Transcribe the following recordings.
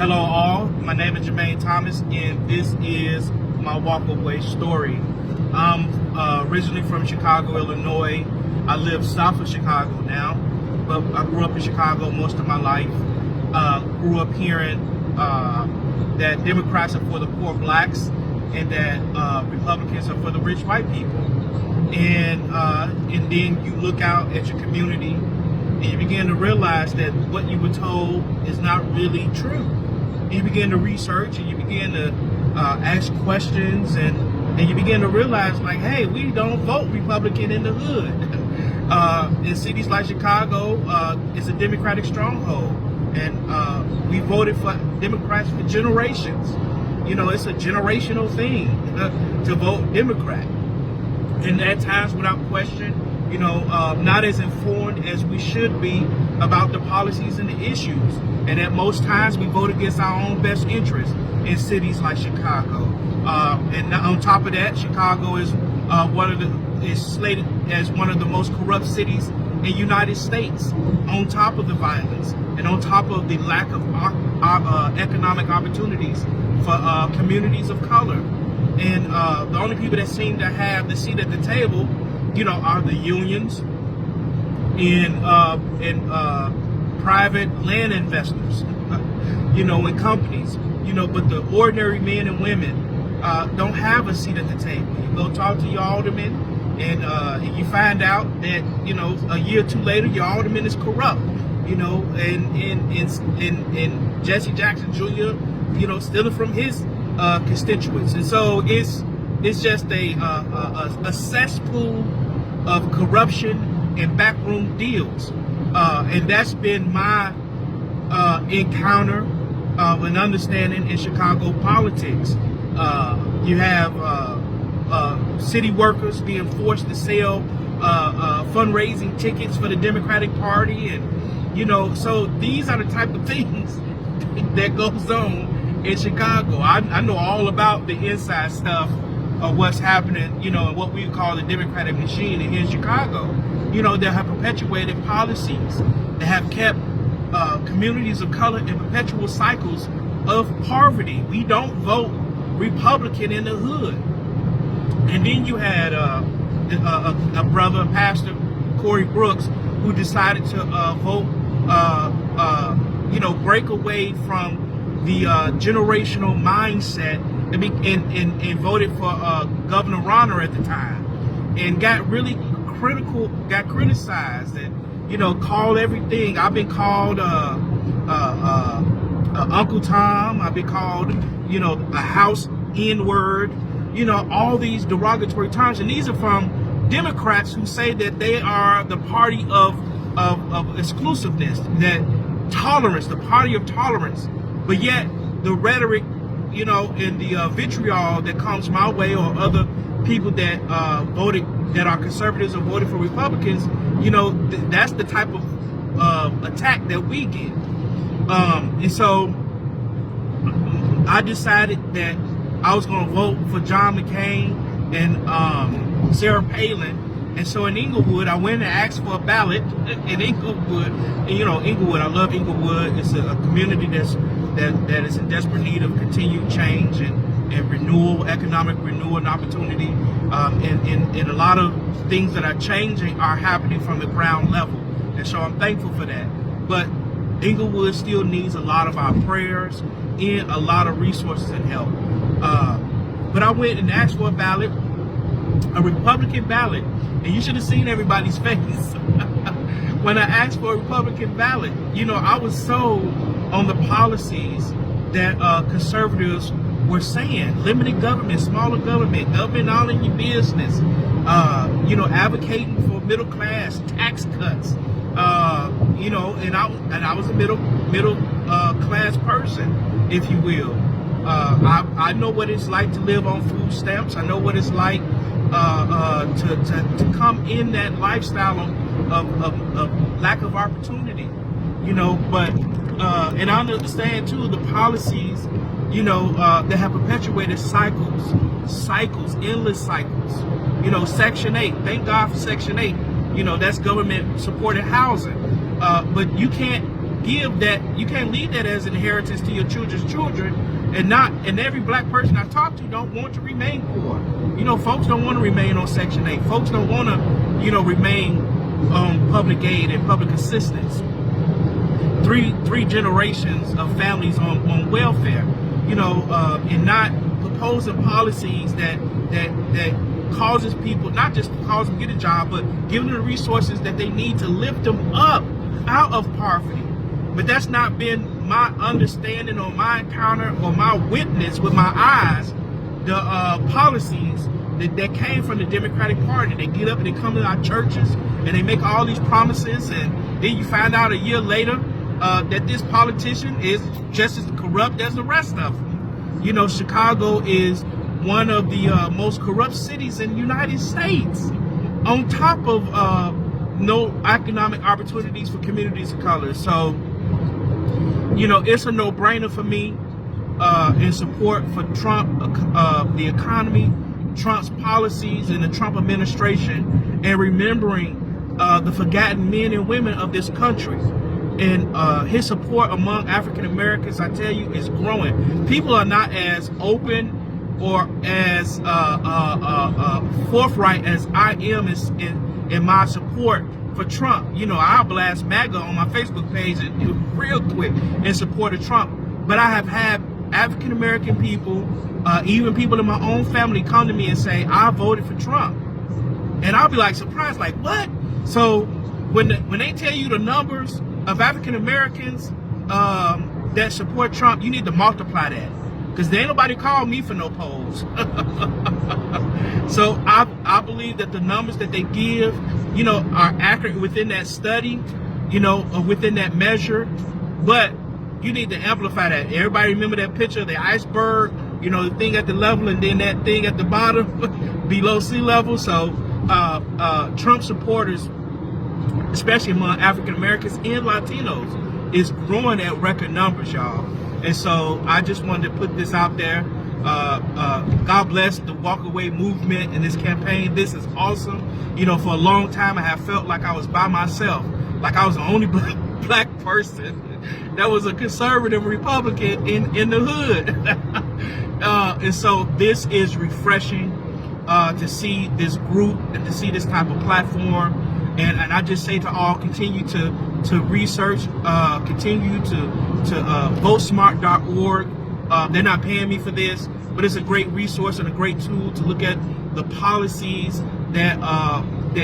Hello all, my name is Jermaine Thomas and this is my WalkAway story. I'm originally from Chicago, Illinois. I live south of Chicago now, but I grew up in Chicago most of my life. Grew up hearing that Democrats are for the poor blacks and that Republicans are for the rich white people. And then you look out at your community and you begin to realize that what you were told is not really true. And you begin to research and you begin to ask questions and you begin to realize, like, hey, we don't vote Republican in the hood. In cities like Chicago, it's a Democratic stronghold. And we voted for Democrats for generations. You know, it's a generational thing to vote Democrat. And at times, without question, you know, not as informed as we should be about the policies and the issues. And at most times we vote against our own best interests in cities like Chicago. And on top of that, Chicago is slated as one of the most corrupt cities in the United States, on top of the violence and on top of the lack of economic opportunities for communities of color. And the only people that seem to have the seat at the table, you know, are the unions and private land investors, you know, and companies, you know, but the ordinary men and women don't have a seat at the table. You go talk to your alderman and you find out that, you know, a year or two later, your alderman is corrupt, you know, and Jesse Jackson Jr., you know, stealing from his constituents. And so it's just a cesspool of corruption and backroom deals. And that's been my encounter and understanding in Chicago politics. You have city workers being forced to sell fundraising tickets for the Democratic Party. And, you know, so these are the type of things that goes on in Chicago. I know all about the inside stuff of what's happening, you know, in what we call the Democratic machine in Chicago. You know, they have perpetuated policies that have kept communities of color in perpetual cycles of poverty. We don't vote Republican in the hood. And then you had a brother, Pastor Corey Brooks, who decided to vote, you know, break away from the generational mindset and voted for Governor Ronner at the time, and got really critical, got criticized, and, you know, called everything. I've been called Uncle Tom. I've been called, you know, a house N-word, you know, all these derogatory terms. And these are from Democrats who say that they are the party of exclusiveness, that tolerance, the party of tolerance. But yet the rhetoric, you know, and the vitriol that comes my way or other people that voted, that are conservatives or voted for Republicans, you know, that's the type of attack that we get. And so I decided that I was going to vote for John McCain and Sarah Palin. And so in Inglewood, I went and asked for a ballot in Inglewood. And, you know, Inglewood, I love Inglewood. It's a community that is in desperate need of continued change and renewal, economic renewal and opportunity. And a lot of things that are changing are happening from the ground level. And so I'm thankful for that. But Inglewood still needs a lot of our prayers and a lot of resources and help. But I went and asked for a ballot, a Republican ballot, and you should have seen everybody's face when I asked for a Republican ballot. You know, I was sold on the policies that conservatives were saying: limited government, smaller government, government all in your business, you know, advocating for middle class tax cuts, you know, and I was a middle class person, if you will. I know what it's like to live on food stamps. I know what it's like to come in that lifestyle of lack of opportunity, you know. But and I understand too the policies, you know, that have perpetuated cycles, endless cycles. You know, Section 8. Thank God for Section 8. You know, that's government supported housing. But you can't give that, you can't leave that as inheritance to your children's children. And every black person I talk to don't want to remain poor. You know, folks don't want to remain on Section 8. Folks don't want to, you know, remain on public aid and public assistance. Three generations of families on welfare, you know, and not proposing policies that causes people, not just cause them to get a job, but giving them the resources that they need to lift them up out of poverty. But that's not been my understanding or my encounter or my witness with my eyes. The policies that came from the Democratic Party, they get up and they come to our churches and they make all these promises, and then you find out a year later that this politician is just as corrupt as the rest of them. You know, Chicago is one of the most corrupt cities in the United States, on top of no economic opportunities for communities of color. So, you know, it's a no-brainer for me in support for Trump, the economy, Trump's policies, and the Trump administration, and remembering the forgotten men and women of this country. And his support among African Americans, I tell you, is growing. People are not as open or as forthright as I am in my support for Trump. You know, I'll blast MAGA on my Facebook page real quick in support of Trump. But I have had African American people, even people in my own family, come to me and say, I voted for Trump. And I'll be like surprised, like, what? So when they tell you the numbers of African Americans that support Trump, you need to multiply that, because there ain't nobody called me for no polls. So I believe that the numbers that they give, you know, are accurate within that study, you know, or within that measure. But you need to amplify that. Everybody remember that picture of the iceberg, you know, the thing at the level and then that thing at the bottom below sea level. So Trump supporters, especially among African Americans and Latinos, is growing at record numbers, y'all. And so I just wanted to put this out there. God bless the WalkAway movement and this campaign. This is awesome. You know, for a long time I have felt like I was by myself, like I was the only black person that was a conservative Republican in the hood. And so this is refreshing to see this group and to see this type of platform. And I just say to all, continue to research, continue to votesmart.org. They're not paying me for this, but it's a great resource and a great tool to look at the policies that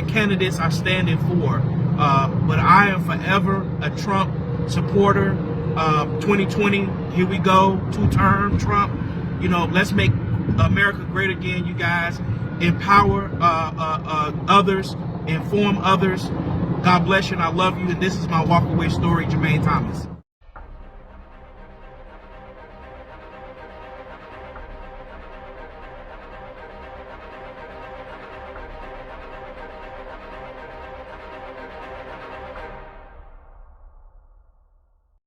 candidates are standing for. But I am forever a Trump supporter. 2020, here we go, two-term Trump. You know, let's make America great again, you guys. Empower others, inform others. God bless you, and I love you. And this is my WalkAway story, Jermaine Thomas.